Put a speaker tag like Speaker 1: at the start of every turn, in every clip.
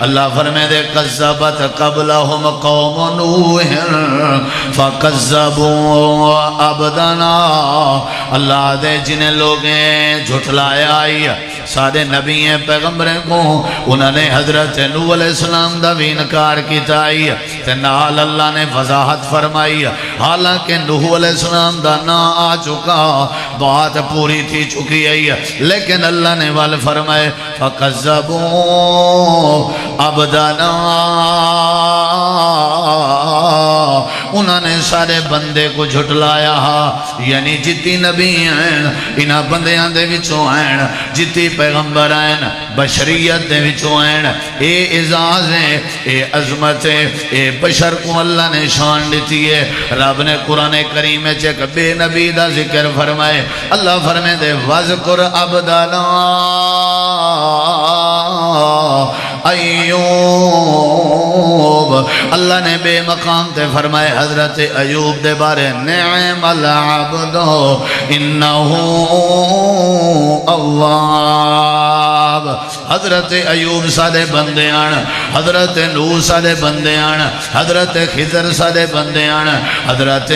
Speaker 1: اللہ فرمائے دے کذبت قبلہم قوم نوح فکذبوا عبدنا اللہ دے جنہیں لوگیں جھٹلایا آئی سارے نبی ہیں پیغمبریں کو انہوں نے حضرت نوح علیہ السلام دا بھی انکار کیتا آئی تنال اللہ نے وضاحت فرمائی حالانکہ نوح علیہ السلام دا نا آ چکا بات پوری تھی چکی آئی لیکن اللہ نے وال فرمائے فَقَذَّبُوا عَبْدَنَا انہوں نے سارے بندے کو جھٹلایا یعنی جتی نبی ہیں انہاں بندیاں دے وچوں ہیں جتی پیغمبر ہیں بشریت دے وچوں ہیں اے اعزاز ہے اے عظمت ہے اے بشر کو اللہ نے شان دیتی ہے رب نے قرآن کریم میں چیک بے نبی دا ذکر فرمائے اللہ فرمائے دے وَذْكُرْ عَبْدَنَا ایوب اللہ نے بے مقام تے فرمائے حضرت ایوب دے بارے نعم العبد انہو اواب حضرت ایوب سادے بندے آن حضرت نوح سادے بندے آن حضرت خضر سادے بندے آن حضرت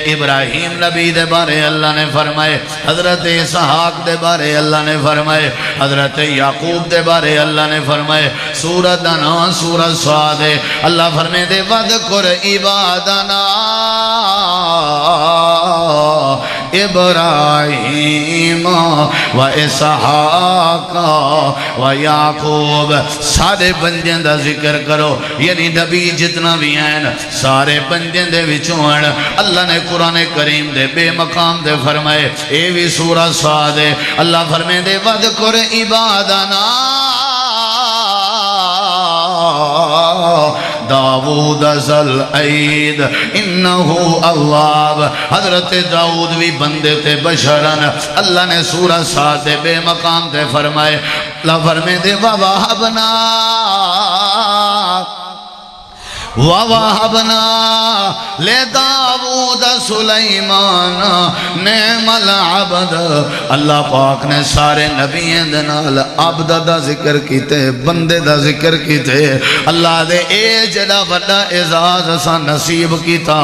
Speaker 1: ابراہیم نبی دے بارے اللہ نے فرمائے حضرت اسحاق دے بارے اللہ نے فرمائے حضرت یعقوب دے بارے اللہ نے فرمائے سورہ دنا سورہ صاد اللہ فرمائے دے وَذْكُرْ عِبَادَنَا ابراہیم و اسحاق و یعقوب سارے بندیاں دا ذکر کرو یعنی نبی جتنا بھی ہیں سارے بندیاں دے وچوں ہیں اللہ نے قرآن کریم دے بے مقام دے فرمائے اے بھی سورہ صاد اللہ فرمائے دے وَذْكُرْ عِبَادَنَا داود ذل عید انہو اواب حضرت داود بھی بندے تھے بشرن اللہ نے سورہ صاد بے مقام تے فرمائے اللہ فرمائے دے وَوَهَبْنَا لِدَاوُودَ سُلَيْمَانَ نِعْمَ الْعَبْدُ اللہ پاک نے سارے نبیوں دے نال عبد دا ذکر کیتے بندے دا ذکر کیتے اللہ دے اے جڑا بڑا اعزاز اسا نصیب کیتا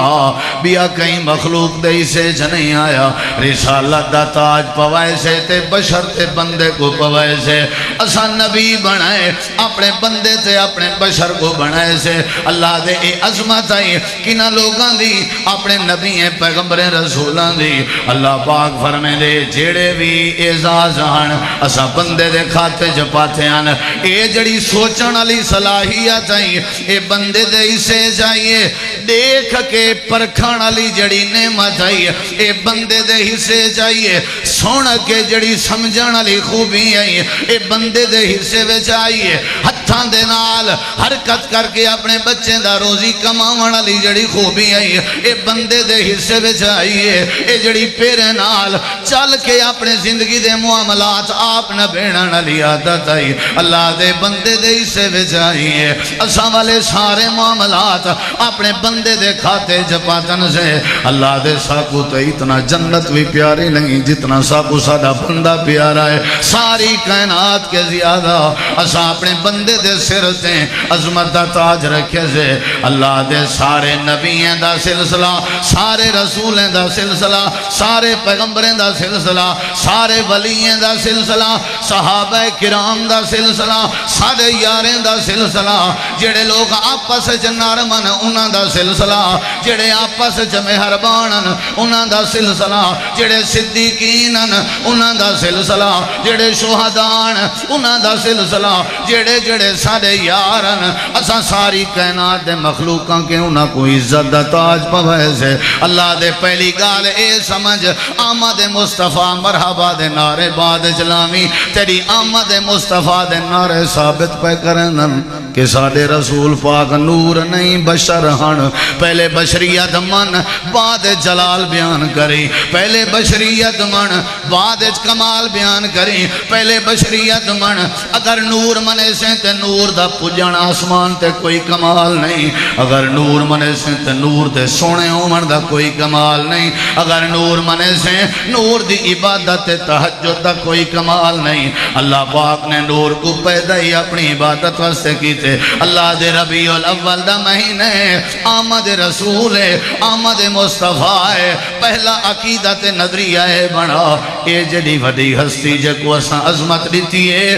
Speaker 1: بیا کئی مخلوق دے سے جنہیں آیا رسالت دا تاج پوائے سے تے بشر تے بندے کو پوائے سے اسا نبی بنائے اپنے بندے تے اپنے بشر کو بنائے سے اللہ دے اے عظمت آئی کنہ لوگاں دی اپنے نبی ہیں پیغمبر رسولاں دی اللہ پاک فرمائے دے جیڑے بھی اعزاز آن اسا بندے دے کھاتے جپاتے آن اے جڑی سوچن علی صلاحیت آئی اے بندے دے اسے جائیے دیکھ کے پرکھان علی جڑی نعمت آئی اے بندے دے حصے جائیے سن کے جڑی سمجھن علی خوبی آئی اے بندے دے حصے میں جائیے ہتھان دے نال حرکت کر کے اپنے بچے دا روزی کماون علی جڑی خوبی آئی اے بندے دے حصے وچ آئیے اے جڑی پیرے نال چل کے اپنے زندگی دے معاملات آپ نہ بھیڑن علی عادت آئی اللہ دے بندے دے حصے وچ آئیے اساں والے سارے معاملات اپنے بندے دے کھاتے جپاتن سے اللہ دے ساکو تو اتنا جنت بھی پیاری نہیں جتنا ساکو سادہ بندہ پیارا ہے ساری کائنات کے زیادہ اساں اپنے بندے دے سر سے عظمت دا تاج رکھے سے اللہ دے سارے نبییں دا سلسلہ سارے رسولیں دا سلسلہ سارے پیغمبریں دا سلسلہ سارے ولییں دا سلسلہ صحابہ کرام دا سلسلہ سارے یاریں دا سلسلہ جڑے لوگ آپس نارمن انہاں دا سلسلہ جڑے آپس مہربانن انہاں دا سلسلہ جڑے صدیقینن انہاں دا سلسلہ جڑے شہدان انہاں دا سلسلہ جڑے جڑے سارے یارن اساں ساری کائنات دے مخلوقاں کے انہاں کو عزت دا تاج پوائے سے اللہ دے پہلی گال اے سمجھ آمد مصطفیٰ مرحبا دے نعرے بعد جلامی تیری آمد مصطفیٰ دے نعرے ثابت پہ کرنن کہ سارے رسول پاک نور نہیں بشر ہن پہلے بشریت من بعد جلال بیان کری پہلے بشریت من بعد کمال بیان کری پہلے بشریت من اگر نور منے سے تے نور دا پجن آسمان تے کوئی کمال نہیں اگر نور منے سے تے نور دے سونے عمر دا کوئی کمال نہیں اگر نور منے سے نور دی عبادت تہجد دا کوئی کمال نہیں اللہ پاک نے نور کو پیدا ہی اپنی عبادت واسطے کی کیتے اللہ دے ربیع الاول دا مہینے آمد رسول ہے آمد مصطفیٰ ہے پہلا عقیدہ تے نظریہ ہے بنا اے جڑی وڈی ہستی جے کو اساں عظمت دیتی ہے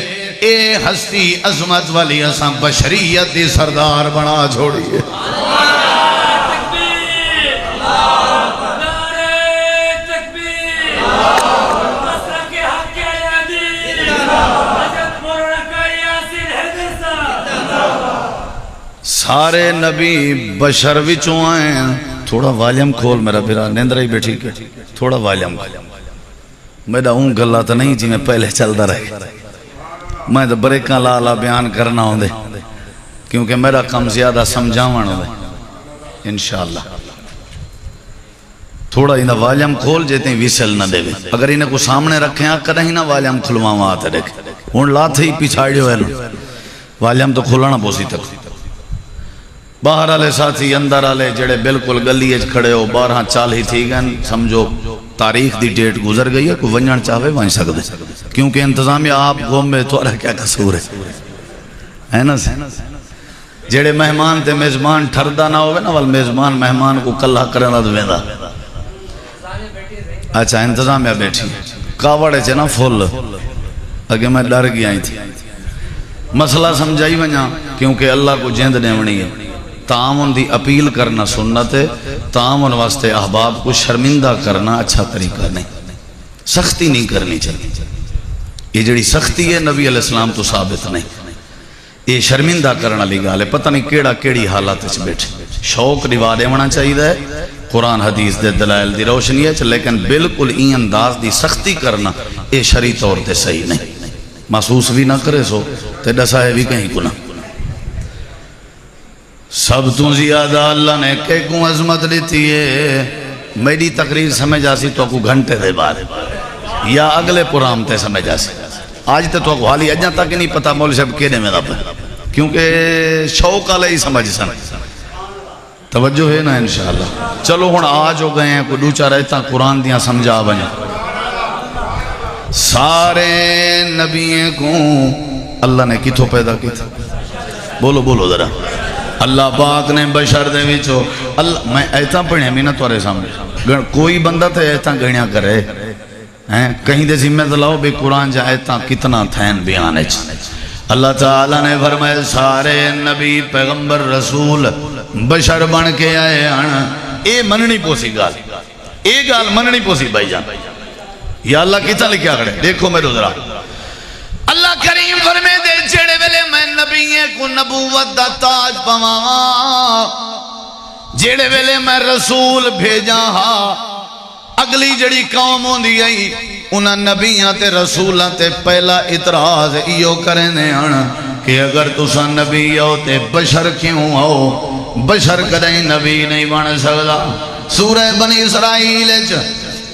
Speaker 1: اے ہستی عظمت والی اساں بشریت دی سردار بنا چھوڑی ہے سارے نبی بشر وچوں آئے ہیں تھوڑا والیم کھول میرا بھرا نیندرہ ہی بیٹھی کے تھوڑا والیم میرا اون گلہ تو نہیں جی میں پہلے چل دا رہے میں تو بریکاں لالا بیان کرنا ہوں دے کیونکہ میرا کم زیادہ سمجھاوان ہوں دے انشاءاللہ تھوڑا انہا والیم کھول جیتے ہیں ویسل نہ دے اگر انہیں کو سامنے رکھیں آکر ہی نہ والیم کھلواں آتے دیکھ ان لات ہی پیچھاڑی ہوئے والیم تو کھلانا پوسی تک باہر آلے ساتھی اندر آلے جڑے بالکل گلی اچ کھڑے ہو 12 ہی تھی گئن سمجھو تاریخ دی ڈیٹ گزر گئی ہے کوئی ونجان چاہوے وہیں سکتے کیونکہ انتظامیہ آپ گوم میں تو رہ کیا قصور ہے نا سے جڑے مہمان تے میزمان ٹھردہ نہ ہوئے نا وال میزمان مہمان کو کلہ کرنا دویں دا اچھا انتظامیہ بیٹھی کاوڑے چے نا فل اگر میں ڈر گیا ہی تھی مسئلہ سمجھائی ونجا کیونکہ اللہ کو جیند نیونی ہے تعاون دی اپیل کرنا سنت ہے تعاون واسطے احباب کو شرمندہ کرنا اچھا طریقہ نہیں سختی نہیں کرنی چاہیے یہ جڑی سختی ہے نبی علیہ السلام تو ثابت نہیں یہ شرمندہ کرنا لی گالے پتہ نہیں کیڑا کیڑی حالات اس بیٹھے شوق ریوارے ہونا چاہیے ہے قرآن حدیث دے دلائل دی روشنی ہے لیکن بالکل این انداز دی سختی کرنا یہ شرعی طور تے صحیح نہیں محسوس بھی نہ کرے سو تے ڈسا ہے بھی کہیں گناہ سب تو زیادہ اللہ نے کہ کو عظمت لیتی ہے میری تقریر سمجھا سی تو کو گھنٹے دے بعد یا اگلے پرام تے سمجھا سی آج تے تو کو حالی اجاں تک نہیں پتا مولوی صاحب کینے میں رب کیونکہ شوق علیہ ہی سمجھ سن توجہ ہے نا انشاءاللہ چلو ہن آج ہو گئے ہیں کوئی دوچا رہتا قرآن دیاں سمجھا بنے سارے نبیوں کو اللہ نے کتھوں پیدا کی تھا بولو بولو ذرا اللہ پاک نے بشر دے وچو میں ایتا پڑھیں میں نہ توارے سامنے کوئی بندہ تے ایتا گھنیا کرے کہیں دے ذمہ دلاؤ بے قرآن جا ایتا کتنا تھین بیانے اللہ تعالیٰ نے فرمائے سارے نبی پیغمبر رسول بشر بن کے آئے اے مننی پوسی گال اے گال مننی پوسی بھائی جان یا اللہ کتا لکھیا کھڑے دیکھو میرے ذرا اللہ کریم فرمے دے جڑے ویلے میں نبییں کو نبوت دا تاج پواں جڑے ویلے میں رسول بھیجا ہا اگلی جڑی قوم ہوندی آئی انہاں نبیاں تے رسولاں تے پہلا اعتراض ایو کرنے آنا کہ اگر تساں نبی ہو تے بشر کیوں ہو بشر کدیں نبی نہیں بن سکدا سورہ بنی اسرائیل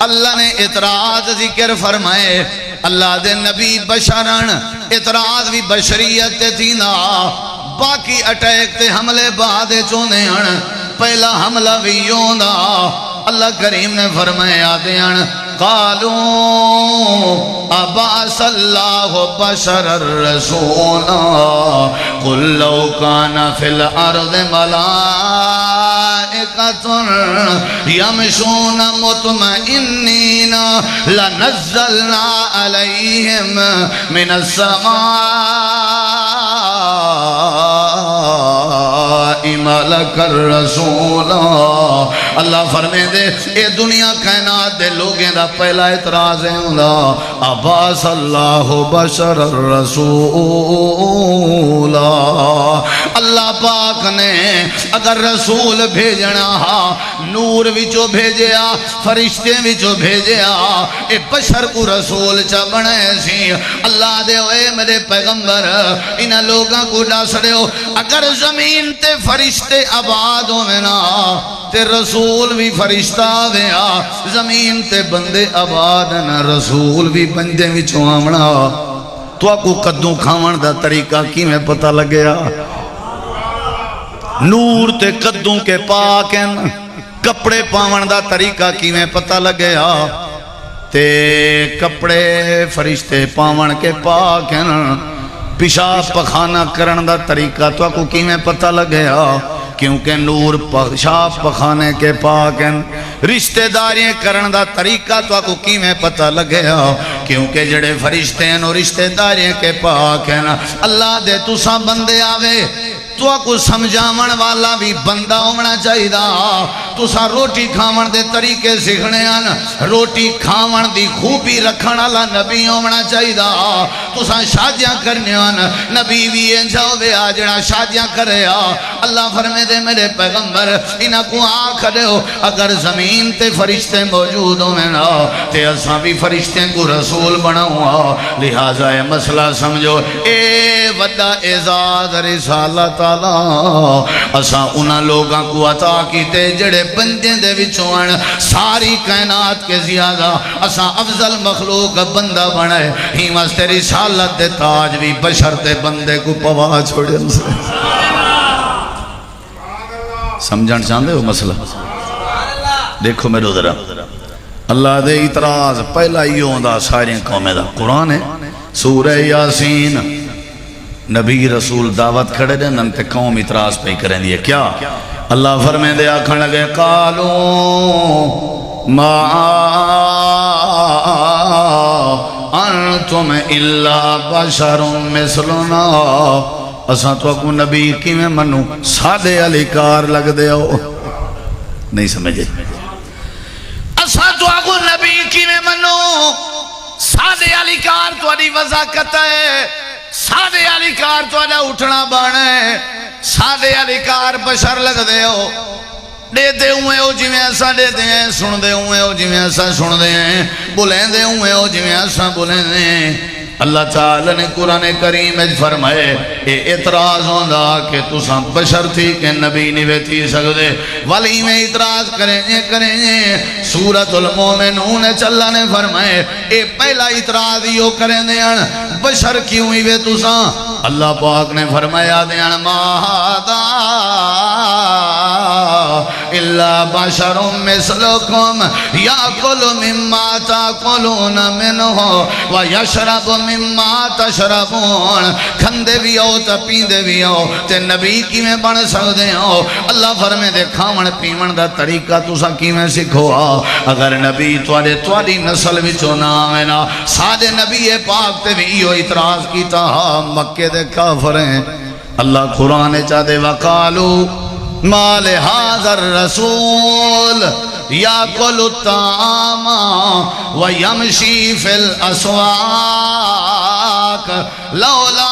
Speaker 1: اللہ نے اعتراض ذکر فرمائے اللہ دے نبی بشرن اعتراض بھی بشریت تھی نا باقی اٹیک تے حملے بعد چونے ہن پہلا حملہ بھی یوں دا اللہ کریم نے فرمایا دیان قالوا ابعث اللہ بشر الرسولا قل لو کان فی الارض یمشون مطمئنین لنزلنا علیہم من السماء ملک الرسول اللہ فرمے دے اے دنیا کائنات دے لوگیں دا پہلا اعتراض ہے ابعث اللہ بشر الرسول اللہ پاک نے اگر رسول بھیجنا ہا نور وچو بھیجیا فرشتے وچو بھیجیا اے بشر کو رسول چا بنے سی اللہ دے ہوئے میرے پیغمبر انہا لوگاں کو ڈاسڑے ہو اگر زمین تے فرشتے آباد ہوئے نا تے رسول بھی فرشتہ آویا زمین تے بندے آباد نا رسول بھی بندے وچو آمنا تو آکو قدوں کھاون دا طریقہ کی میں پتہ لگیا نور تے قدوں کے پاک ہیں کپڑے پاون دا طریقہ کی میں پتہ لگیا تے کپڑے فرشتے پاون کے پاک ہیں پیشاب پخانہ کرن دا طریقہ تو کو کی میں پتہ لگیا کیونکہ نور پیشاب پخانے کے پاک ہیں رشتہ داریاں کرن دا طریقہ تو کو کی میں پتہ لگیا کیونکہ جڑے فرشتے ہیں اور رشتہ داریاں کے پاک ہیں اللہ دے تساں بندے آوے تو کو سمجھاون والا بھی بندہ ہونا چاہیے تسا روٹی کھاون دے طریقے سیکھنے ہیں روٹی کھاون دی خوبی رکھن والا نبی ہونا چاہیے تسا شادیاں کرنے ہیں نبی بھی انجاؤ بے آجڑا شادیاں کرے اللہ فرمے دے میرے پیغمبر انہاں کو آنکھ دے ہو اگر زمین تے فرشتے موجود ہوں نا تے اساں بھی فرشتے کو رسول بناؤں لہٰذا یہ مسئلہ سمجھو اے وڈا اعزاز رسالت اساں انہاں لوگاں کو عطا کیتے جڑے بندے دے وچوں ساری کائنات کے زیادہ اساں افضل مخلوق بندہ بنائے ہی واسطے رسالت دے تاج بھی بشر تے بندے کو پوا چھوڑے سمجھن چاہندے ہو مسئلہ دیکھو میرے ذرا اللہ دے اعتراض پہلا ہی ہوندا ساری قومیں دا قرآن ہے سورہ یاسین نبی رسول دعوت کھڑے دے ننتے قوم اعتراض پہ کریں دیئے کیا اللہ فرمائے دے آکھن لگے قالو ما انتم الا بشر مثلنا اساں تو اکو نبی کی میں منو سادے علی کار لگ دے ہو نہیں سمجھے اساں تو اکو نبی کی میں منو سادے علی کار تو علی وضاقت ہے سادے علی کار تو اڈا اٹھنا بانے سادے علی کار بشر لگ دے ہو دے دے ہوئے ہو جی میں ایسا دے دے ہیں سن دے ہوئے ہو جی میں ایسا سن دے ہیں بولیں دے ہوئے ہو جی میں ایسا بولیں دے ہیں اللہ تعالیٰ نے قرآن کریم میں فرمائے اے اعتراض ہوندہ کہ تساں بشر تھی کہ نبی نہیں تھی سکتے ولی میں اعتراض کریں گے سورۃ المومنون چلہ نے فرمائے اے پہلا اعتراض یوں کریں دے بشر کیوں ہی وے تساں اللہ پاک نے فرمایا دے ماہدہ إلا بشر مثلكم يأكل مما تأكلون منه ويشرب مما تشربون کھندے بھی ہو تا پیندے بھی ہو تے نبی کی میں بن سکتے ہو اللہ فرمے دے کھاون پیون دا طریقہ تسا کی میں سکھو اگر نبی تواری نسل وچوں نہ آوے نا سادے نبی پاک تے بھی ہو اعتراض کیتا مکے دے کافر ہیں اللہ قرآن چاہتے وقالو ما لهذا الرسول يأكل الطعام ويمشي في الأسواق لولا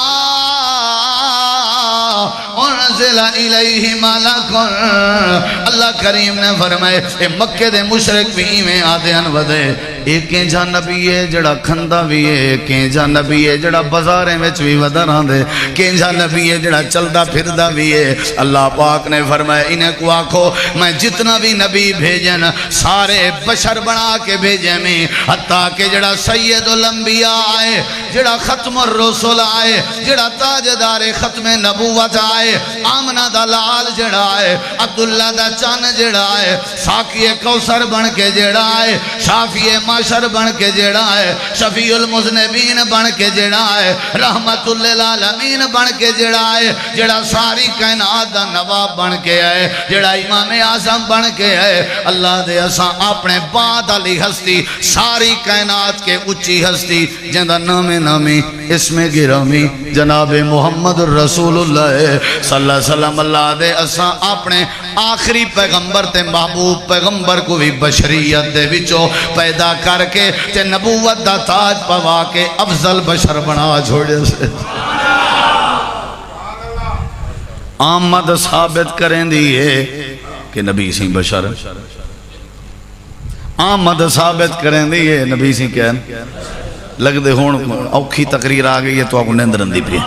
Speaker 1: انزل الیہ ملک اللہ کریم نے فرمائے اے مکہ دے مشرک بھی میں آدھیان ودے ایک جا نبی ہے جڑا کھندا بھی ہے ایک جا نبی ہے جڑا بازاریں میں بھی ودران دے ایک جا نبی ہے جڑا چلدا پھردا بھی ہے اللہ پاک نے فرمائے انہیں کو آکھو میں جتنا بھی نبی بھیجن سارے بشر بنا کے بھیجے میں حتیٰ کہ جڑا سید الانبیاء آئے جڑا ختم الرسول آئے جڑا تاجدار ختم نبوت آئے آمنہ دا لال جڑا آئے عبداللہ دا چان جڑا آئے ساقی کوثر بن کے جڑا آئے شافی معاشر بن کے جڑا ہے شفیع المذنبین بن کے جڑا ہے رحمت للعالمین بن کے جڑا ہے جڑا ساری کائنات دا نواب بن کے ہے جڑا امام اعظم بن کے ہے اللہ دے اساں اپنے بعد علی ہستی ساری کائنات کے اچھی ہستی جندہ نامی اسم گرامی جناب محمد رسول اللہ صلی اللہ علیہ وسلم اللہ دے اساں اپنے آخری پیغمبر تے محبوب پیغمبر کو بھی بشریت دے وچوں پیدا کر کے تے نبوت دا تاج پوا کے افضل بشر بنا چھوڑے سے آمد ثابت کریں دیئے کہ نبی سی بشر آمد ثابت کریں دیئے نبی سی کیا لگ دے ہون اوکھی تقریر آگئی ہے تو آپ نیندرن دی بھی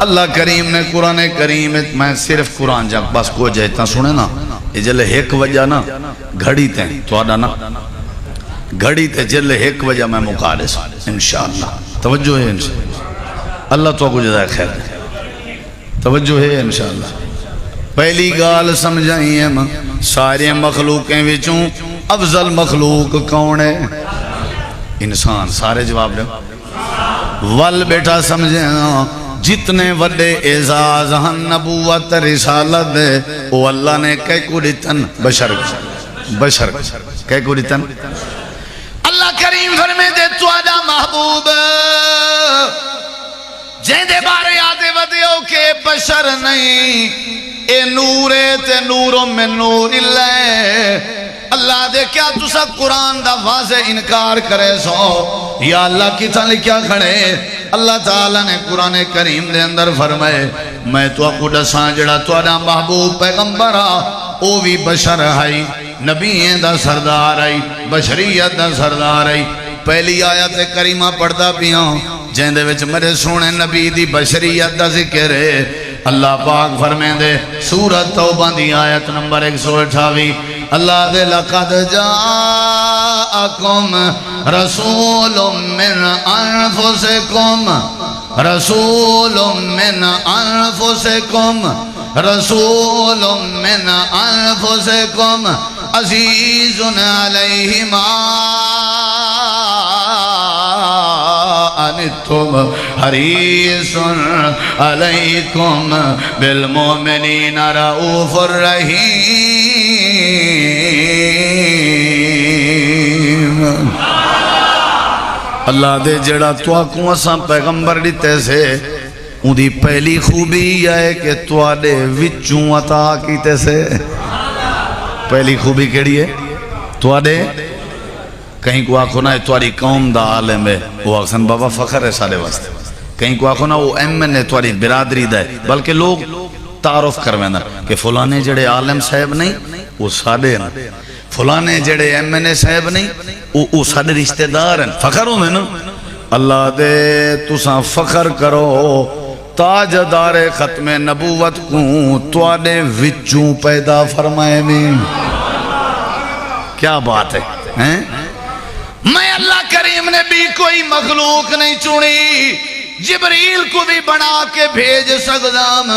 Speaker 1: اللہ کریم نے قرآن کریم میں صرف قرآن جا بس کو جائتا سنے نا یہ جلے ایک وجہ نا گھڑی تے تو آڈا نا گھڑی تے جلے ایک وجہ میں مقارس انشاءاللہ توجہ ہے انشاءاللہ اللہ تو کو جزائے خیر دے توجہ ہے انشاءاللہ پہلی گال سمجھائیں ہم سارے مخلوقیں وچوں افضل مخلوق کون ہے انسان سارے جواب دے ول بیٹا سمجھے جتنے وڈے اعزاز ہن نبوت رسالت دے وہ اللہ نے کہہ کو دیتن بشر کہہ کو دیتن اللہ کریم فرمے دے تو آدھا محبوب جہاں دے بارے آدھے ودیو کہ بشر نہیں اے نورے تے نوروں میں نور اللہ اللہ دے کیا تسا قرآن دا واضح انکار کرے سو یا اللہ کی تھا لکھیا کھڑے اللہ تعالیٰ نے قرآن کریم دے اندر فرمائے میں تو اکو ڈساں جڑا تو آدھا محبوب پیغمبرہ او بھی بشر ہے نبیین دا سردار ہے بشریت دا سردار ہے پہلی آیت کریمہ پڑھتا پیاں جہاں دے وچ میرے سونے نبی دی بشریت دا ذکر ہے اللہ پاک فرمائیں دے سورۃ توبہ دی آیت نمبر 128 اللہ دے لقد جاءکم رسول من انفسکم رسول من انفسکم رسول من انفسکم عزیز علیہ ما انتم حریص علیکم بالمؤمنین رؤوف الرحیم اللہ دے جڑا تو آکوں اساں پیغمبر دیتے سے ان دی پہلی خوبی یہ ہے کہ تو آدھے وچوں عطا کیتے سے پہلی خوبی کیڑی ہے تو آدھے کہیں کو آکھو نا تواری قوم دا عالم ہے وہ آکھسن بابا فخر ہے سارے واسطے کہیں کو آکھو نا وہ ایم ہے تواری برادری دا ہے بلکہ لوگ تعارف کروینا کہ فلانے جڑے عالم صاحب نہیں وہ سارے ہیں فلانے جڑے ایم صاحب نہیں وہ سارے رشتہ دار ہیں فخر ہوں میں نا اللہ دے تساں فخر کرو تاجدار ختم نبوت کو توارے وچوں پیدا فرمائے میں کیا بات ہے میں اللہ کریم نے بھی کوئی مخلوق نہیں چنی جبریل کو بھی بنا کے بھیج سکدام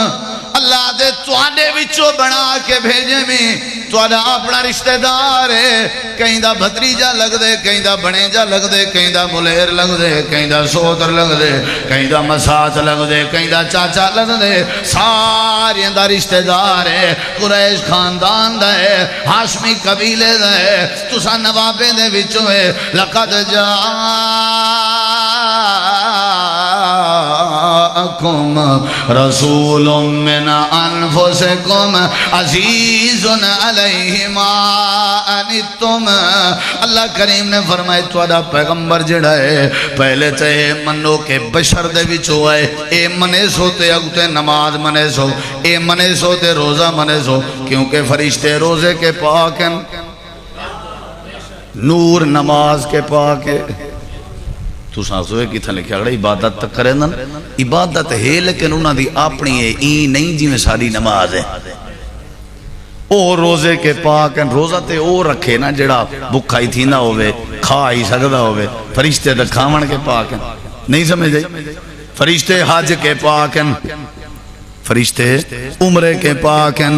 Speaker 1: اللہ دے تواڈے وچوں بنا کے بھیجے میں تواڈا اپنا رشتہ دار ہے کہیں دا بھتریجا لگ دے کہیں دا بھنیجا لگ دے کہیں دا ملیر لگ دے کہیں دا سوتر لگ دے کہیں دا مساس لگ دے کہیں دا چاچا لگ دے سارے دا رشتہ دار ہے قریش خاندان دا ہے ہاشمی قبیلے دا ہے تسا نوابے دے وچوں ہے لقد جاءکم رسول من انفسکم عزیز علیہ ما انتم اللہ کریم نے فرمائے توڑا پیغمبر جڑا ہے پہلے تے منو کے بشر دے وچوں ہے اے منے سو تے اگتے نماز منے سو اے منے سو تے روزہ منے سو کیونکہ فرشتے روزے کے پاک ہیں نور نماز کے پاک ہے تو سانسوئے کی تھا لکھا گڑا عبادت تک کریں نا عبادت ہے لیکن انہاں دی اپنی ہے این نہیں جی میں ساری نماز ہے او روزے کے پاک ہیں روزہ تے او رکھے نا جڑا بکھائی تھی نہ ہوئے کھائی سکتا ہوئے فرشتے تے کھاون کے پاک ہیں نہیں سمجھ جائے فرشتے حج کے پاک ہیں فرشتے عمرے کے پاک ہیں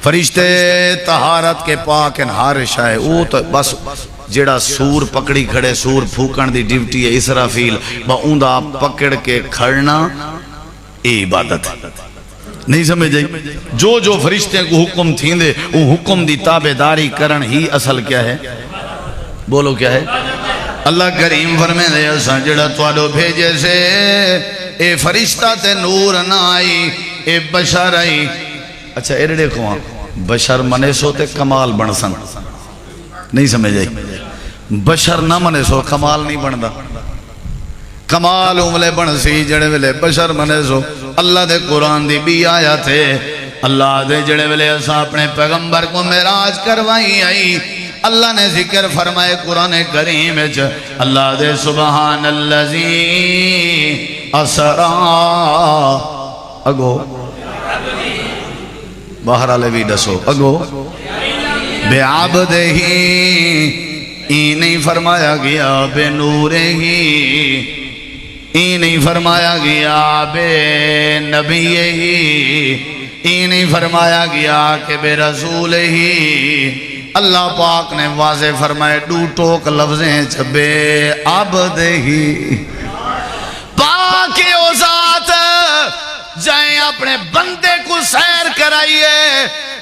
Speaker 1: فرشتے طہارت کے پاک ہیں ہر شاہ او تو بس جڑا سور پکڑی کھڑے سور پھوکن دی ڈیوٹی ہے اسرافیل با اوندہ پکڑ کے کھڑنا اے عبادت ہے نہیں سمجھے جو جو فرشتے کو حکم تھیں دے وہ حکم دی تابعداری کرن ہی اصل کیا ہے بولو کیا ہے اللہ کریم فرمے دے اساں جڑا توڑو بھیجے سے اے فرشتہ تے نور نہ آئی اے بشر آئی اچھا ایرے دیکھو ہاں بشر منے سو تے کمال بن سن نہیں سمجھے بشر نہ منے سو کمال نہیں بن دا کمال املے بن سی جڑے ویلے بشر منے سو اللہ دے قرآن دی بھی آیا تھے اللہ دے جڑے ویلے اسا اپنے پیغمبر کو معراج کروائی آئی اللہ نے ذکر فرمائے قرآن کریم اللہ دے سبحان اللذی اسرا اگو باہر آلے بھی ڈسو اگو بے عبد ہی ای نہیں فرمایا گیا بے نور ہی ای نہیں فرمایا گیا بے نبی ہی ای نہیں فرمایا گیا کہ بے رسول ہی اللہ پاک نے واضح فرمائے دو ٹوک لفظیں بے عبد ہی جائیں اپنے بندے کو سیر کرائیے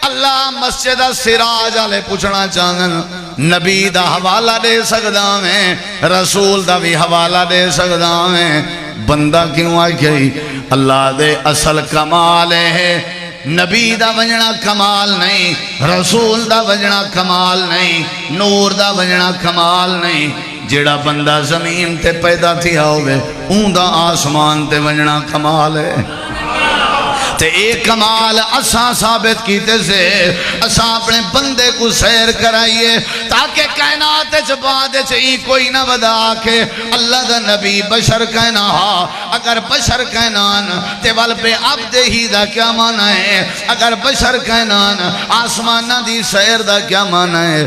Speaker 1: اللہ مسجد سراج والے پوچھنا چاہن نبی دا حوالہ دے سکدا میں رسول دا بھی حوالہ دے سکدا میں بندہ کیوں آئی گئی اللہ دے اصل کمال ہے نبی دا وجنا کمال نہیں رسول دا وجنا کمال نہیں نور دا وجنا کمال نہیں جیڑا بندہ زمین تے پیدا تھیا ہوئے اون دا آسمان تے وجنا کمال ہے تے ایک کمال اساں ثابت کیتے سے اساں اپنے بندے کو سیر کرائیے تاکہ کائنات بعد چاہیے کوئی نہ ودا کے اللہ دا نبی بشر کہنا ہا اگر بشر کہنان تے وال پہ عبد ہی دا کیا معنی ہے اگر بشر کہنان آسمانہ دی سیر دا کیا معنی ہے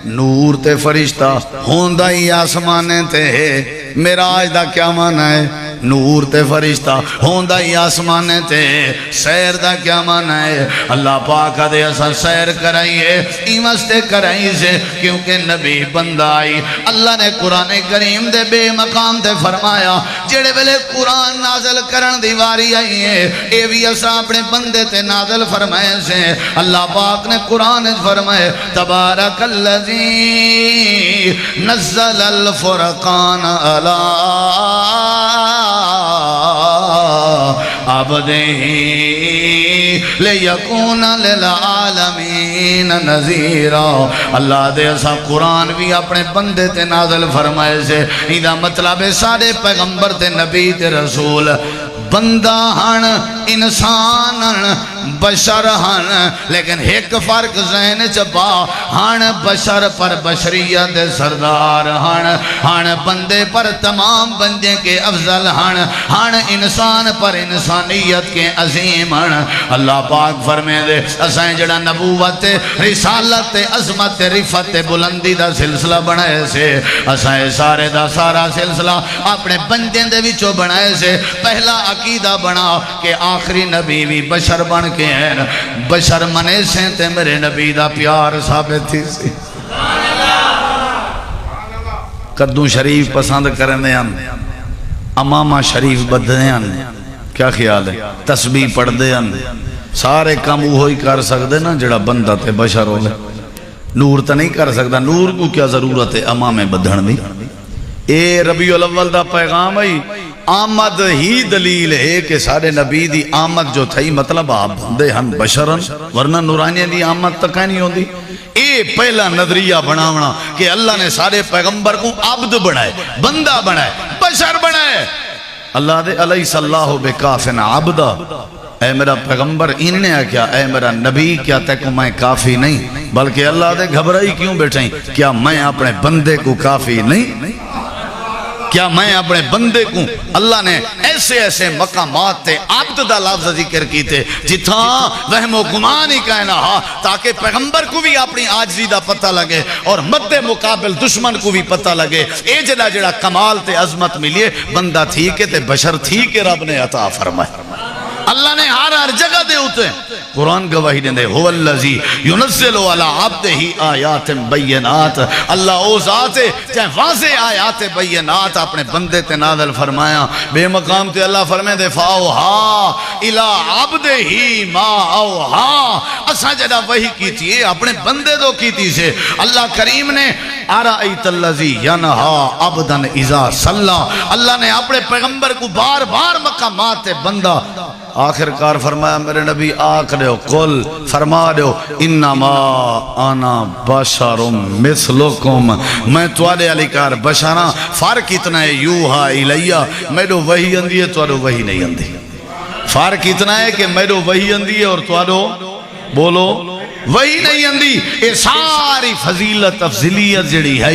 Speaker 1: نور تے فرشتہ ہوندہ ہی آسمانے تے ہے معراج دا کیا معنی ہے نور تے فرشتہ ہوندہ ہی آسمانے تے سیر دا کیا معنی ہے اللہ پاک دے اسا سیر کرائیے ایمستے کرائی سے کیونکہ نبی بندہ آئی اللہ نے قرآن کریم دے بے مقام تے فرمایا جڑے ویلے قرآن نازل کرن دیواری آئی ہے اے بھی اسا اپنے بندے تے نازل فرمائے سے اللہ پاک نے قرآن فرمائے تبارک اللذی نزل الفرقان علی عبدہ لیکون للعالمین نذیرا اللہ دے اسا قرآن بھی اپنے بندے تے نازل فرمائے سے ایدہ مطلب ہے سارے پیغمبر تے نبی تے رسول بندہ ہن انسان بشر ہن لیکن ایک فرق ذہن چپا ہن بشر پر بشریت سردار ہن بندے پر تمام بندے کے افضل ہن انسان پر انسانیت کے عظیم ہن اللہ پاک فرمے دے اسائیں جڑا نبوت رسالت عظمت رفت بلندی دا سلسلہ بنائے سے اسائیں سارے دا سارا سلسلہ اپنے بندے دے وچوں بنائے سے پہلا عقیدہ بنا کہ آخری نبی بھی بشر بن کے ہیں بشر منے سے تے میرے نبی دا پیار ثابت تھی سی قدو شریف پسند کرنے ہیں امامہ شریف بدنے ہیں کیا خیال ہے تسبیح پڑھ دے ہیں سارے کام وہی کر سکتے نا جڑا بندہ تے بشر ہو گئے نور تا نہیں کر سکتا نور کو کیا ضرورت ہے امامہ بدھن بھی اے ربیع الاول دا پیغام ہے آمد ہی دلیل ہے کہ سارے نبی دی آمد جو تھئی مطلب آپ بندے ہن بشرن ورنہ نورانیہ دی آمد تک نہیں ہوندی اے پہلا نظریہ بناونا کہ اللہ نے سارے پیغمبر کو عبد بنائے بندہ بنائے بشر بنائے اللہ دے علیہ صلی اللہ بکافن عبدہ اے میرا پیغمبر انہیں کیا اے میرا نبی کیا تے کو میں کافی نہیں بلکہ اللہ دے گھبرائی کیوں بیٹھیں کیا میں اپنے بندے کو کافی نہیں کیا میں اپنے بندے کو اللہ نے ایسے ایسے مقامات تے عبد دا لفظ ذکر کی تے جتھا وہم و گمان ہی کہنا ہا تاکہ پیغمبر کو بھی اپنی عاجزی دا پتہ لگے اور مد مقابل دشمن کو بھی پتہ لگے اے جڑا جڑا کمال تے عظمت ملیے بندہ تھی کہ تے بشر تھی کہ رب نے عطا فرمائے اللہ نے ہر جگہ دے ہوتے قرآن گواہی دیں دے هو الذی ينزل على عبده آیات بینات اللہ او ذات چاہے واضح آیات بینات اپنے بندے تے نازل فرمایا بے مقام تے اللہ فرمائے دے فاوہا الى عبده ما اوہا اسا جڑا وحی کی تھی اپنے بندے دو کی تھی سے اللہ کریم نے ارائیت الذی ینہا عبدا اذا صلی اللہ نے اپنے پیغمبر کو بار بار مقامات تے بندہ آخر کار فرمایا میرے نبی آکھ دے قل فرما دے انما انا بشر مثلکم میں توڑے علی کار بشران فرق اتنا ہے یوہا الیہ میرے وحی اندی ہے توڑے وحی نہیں اندی فرق اتنا ہے کہ میرے وحی اندی ہے اور توڑے بولو وہی نہیں اندی اے ساری فضیلت افضلیت جڑی ہے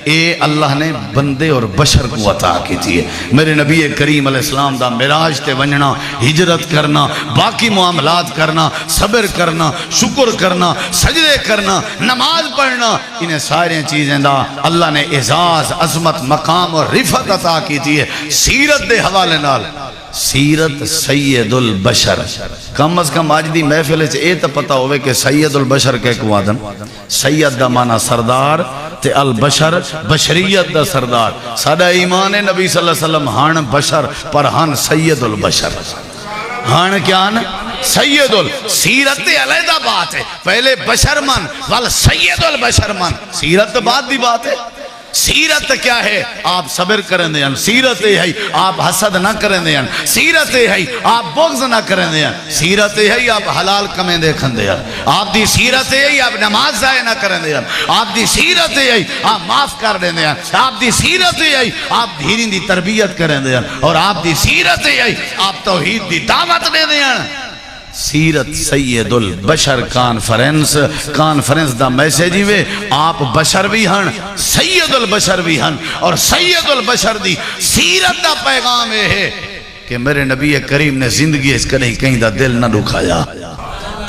Speaker 1: اے اللہ نے بندے اور بشر کو عطا کی تھی میرے نبی کریم علیہ السلام دا معراج تے ونجنا ہجرت کرنا باقی معاملات کرنا صبر کرنا شکر کرنا سجدے کرنا نماز پڑھنا انہیں سارے چیزیں دا اللہ نے اعزاز عظمت مقام اور رفت عطا کی تھی سیرت دے حوالے نال سیرت سید البشر کم از کم آج دی محفل اے تا پتا ہوئے کہ سید البشر کے کو آدم سید دا مانا سردار تے البشر بشریت دا سردار سادہ ایمان نبی صلی اللہ علیہ وسلم ہن بشر پر ہن سید البشر ہاں کیا نا سید سیرت علیحدہ بات ہے، پہلے بشر من وال سید البشر من، سیرت بعد دی بات ہے۔ سیرت کیا ہے؟ آپ صبر کریں دیں، سیرت ہے آپ حسد نہ کریں دیں، سیرت ہے آپ بغض نہ کریں دیں، سیرت ہے آپ حلال کمیں دیکھیں دیں، آپ دی سیرت ہے آپ نماز ضائع نہ کریں دیں، آپ دی سیرت ہے آپ معاف کر دیں دیں، آپ دی سیرت ہے آپ دھیریں دی تربیت کریں دیں، اور آپ دی سیرت ہے آپ توحید دی دعوت دیں دیں۔ سیرت سید البشر کانفرنس دا میسیج ہی وے آپ بشر بھی ہن سید البشر بھی ہن، اور سید البشر دی سیرت دا پیغام ہے کہ میرے نبی کریم نے زندگی اس کہیں کہیں دا دل نہ دکھایا،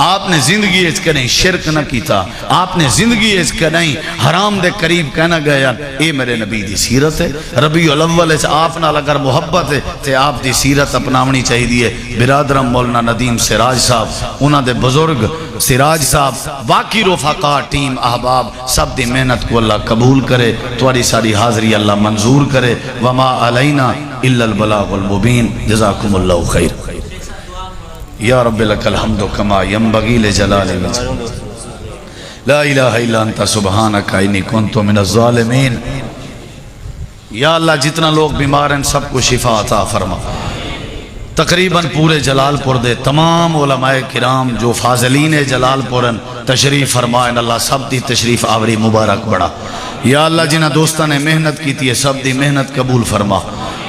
Speaker 1: آپ نے زندگی اس کہیں شرک نہ کیتا، آپ نے زندگی اس کہیں حرام دے قریب کہنا گیا، اے میرے نبی دی سیرت ہے۔ ربیع الاول سے آپ نال اگر محبت ہے تے آپ دی سیرت اپناونی چاہیے دیئے۔ برادرم مولانا ندیم سراج صاحب، انہاں دے بزرگ سراج صاحب، باقی رفقا ٹیم احباب سب دی محنت کو اللہ قبول کرے، تواری ساری حاضری اللہ منظور کرے۔ وما علینا الا البلاغ المبین۔ جزاکم اللہ خیر۔ یا رب لک الحمد کما ینبغی لجلال وجہک لا الہ الا انت سبحانک انی کنت من الظالمین۔ یا اللہ جتنا لوگ بیمار ہیں سب کو شفا عطا فرما۔ تقریباً پورے جلال پور دے تمام علماء کرام جو فاضلین جلال پورن تشریف فرمائیں، اللہ سب دی تشریف آوری مبارک بڑا۔ یا اللہ جنہ دوستہ نے محنت کی تھی سب دی محنت قبول فرما۔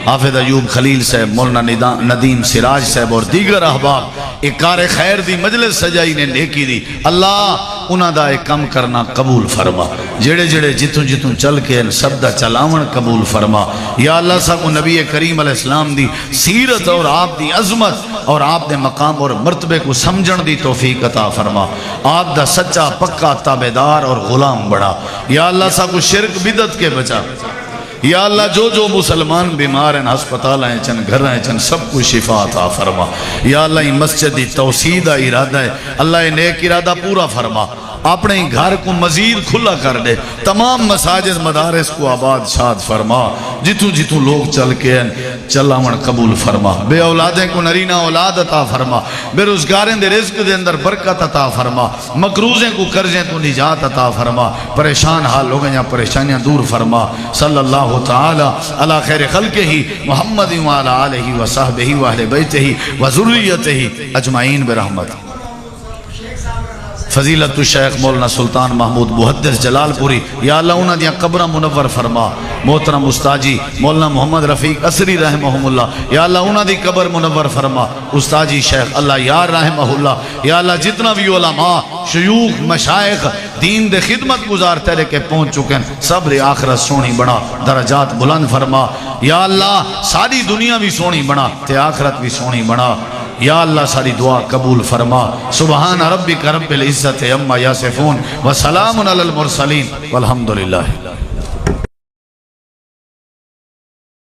Speaker 1: حافظ ایوب خلیل صاحب، مولانا ندیم سراج صاحب اور دیگر احباب ایک کار خیر دی مجلس سجائی نے نیکی دی، اللہ انہاں دا ایک کم کرنا قبول فرما۔ جڑے جڑے جتوں جتوں چل کے ان سب دا چلاون قبول فرما۔ یا اللہ سب نبی کریم علیہ السلام دی سیرت اور آپ دی عظمت اور آپ دے مقام اور مرتبے کو سمجھن دی توفیق عطا فرما۔ آپ دا سچا پکا تابعدار اور غلام بڑا۔ یا اللہ سب شرک بدعت کے بچا۔ یا اللہ جو جو مسلمان بیمار ہیں ہسپتال ہیں چن گھر ہیں چن سب کو شفا عطا فرما۔ یا اللہ یہ مسجد دی توسیع دا ارادہ ہے، اللہ یہ نیک ارادہ پورا فرما۔ اپنے گھر کو مزید کھلا کر دے، تمام مساجد مدارس کو آباد شاد فرما۔ جتوں جتوں لوگ چل کے چلاون قبول فرما۔ بے اولادیں کو نرینہ اولاد عطا فرما۔ بے روزگاریں دے رزق دے اندر برکت عطا فرما۔ مقروضیں کو قرضیں کو نجات عطا فرما۔ پریشان حال لوگیں یا پریشانیاں دور فرما۔ صلی اللہ تعالی علی خیر خلقہ محمد وعلی آلہ وصحبہ واہل بیتہ وذریتہ اجمعین برحمتہ۔ فضیلت الشیخ مولانا سلطان محمود محدث جلال پوری، یا اللہ انہاں دیاں قبرہ منور فرما۔ محترم استاجی مولانا محمد رفیق اسری رحمہ اللہ، یا اللہ انہاں دی قبر منور فرما۔ استاجی شیخ اللہ یار رحمہ اللہ، یا اللہ جتنا بھی علماء شیوخ مشائخ دین دے خدمت گزار تیرے کے پہنچ چکے ہیں، صبر آخرت سونی بنا، درجات بلند فرما۔ یا اللہ ساری دنیا بھی سونی بنا تے آخرت بھی سونی بنا۔ یا اللہ ساری دعا قبول فرما۔ سبحان ربک رب العزت عما یصفون وسلام علی المرسلین والحمدللہ۔